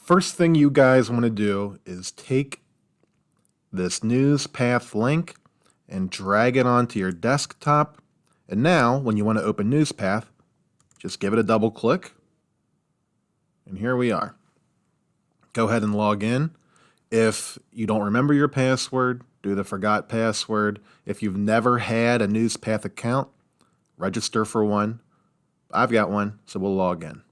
First thing you guys want to do is take this Newspath link and drag it onto your desktop. And now, when you want to open Newspath, just give it a double click. And here we are. Go ahead and log in. If you don't remember your password, do the forgot password. If you've never had a Newspath account, register for one. I've got one, so we'll log in.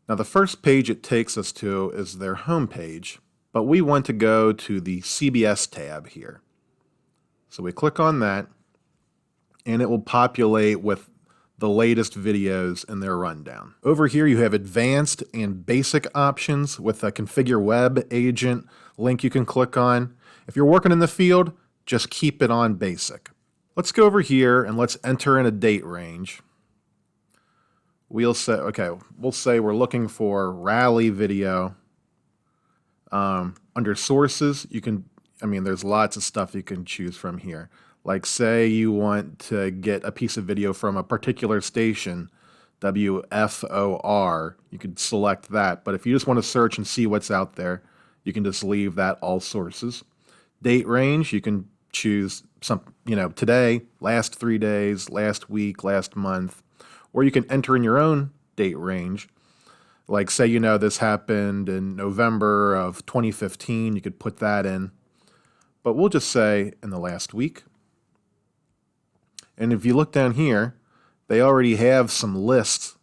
Now the first page it takes us to is their home page, but we want to go to the CBS tab here. So we click on that, and it will populate with the latest videos in their rundown. Over here you have advanced and basic options with a configure web agent link you can click on. If you're working in the field, just keep it on basic. Let's go over here and let's enter in a date range. We'll say we're looking for rally video. Under sources, there's lots of stuff you can choose from here. Like say you want to get a piece of video from a particular station, WFOR, you could select that. But if you just want to search and see what's out there, you can just leave that all sources. Date range, you can choose today, last 3 days, last week, last month, or you can enter in your own date range. Like say this happened in November of 2015, you could put that in. But we'll just say in the last week. And if you look down here, they already have some lists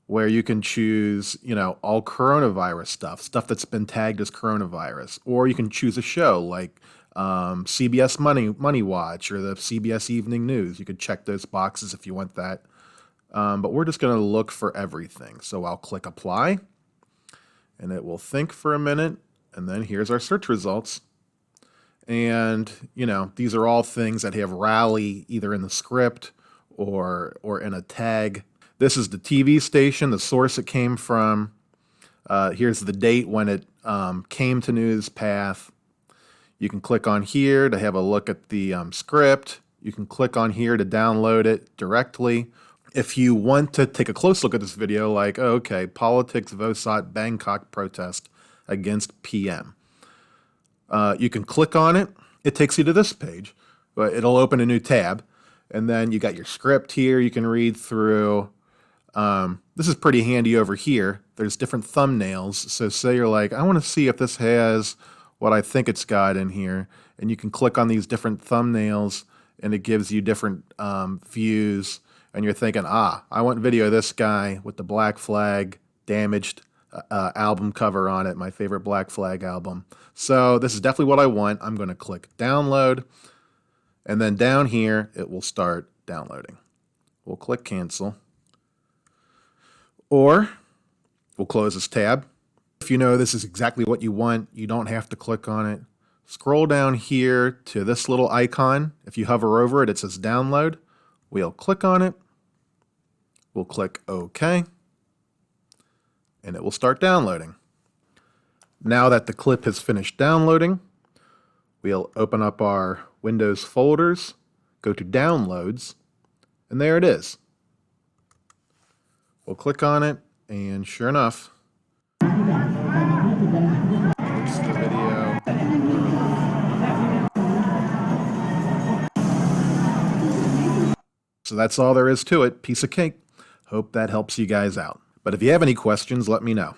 where you can choose, all coronavirus stuff that's been tagged as coronavirus. Or you can choose a show like CBS Money Watch or the CBS Evening News. You could check those boxes if you want that. But we're just going to look for everything. So I'll click apply, and it will think for a minute, and then here's our search results. And, these are all things that have rally either in the script or in a tag. This is the TV station, the source it came from. Here's the date when it came to Newspath. You can click on here to have a look at the script. You can click on here to download it directly. If you want to take a close look at this video, like, politics Vosot Bangkok protest against PM. You can click on it. It takes you to this page, but it'll open a new tab. And then you got your script here you can read through. This is pretty handy over here. There's different thumbnails. So say you're like, I want to see if this has what I think it's got in here. And you can click on these different thumbnails, and it gives you different views. And you're thinking, I want video of this guy with the Black Flag damaged album cover on it, my favorite Black Flag album. So this is definitely what I want. I'm going to click download, and then down here it will start downloading. We'll click cancel, or we'll close this tab. If you know this is exactly what you want, you don't have to click on it. Scroll down here to this little icon. If you hover over it, it says download. We'll click on it. We'll click OK, and it will start downloading. Now that the clip has finished downloading, we'll open up our Windows folders, go to Downloads, and there it is. We'll click on it, and sure enough, it's the video. So that's all there is to it. Piece of cake. Hope that helps you guys out. But if you have any questions, let me know.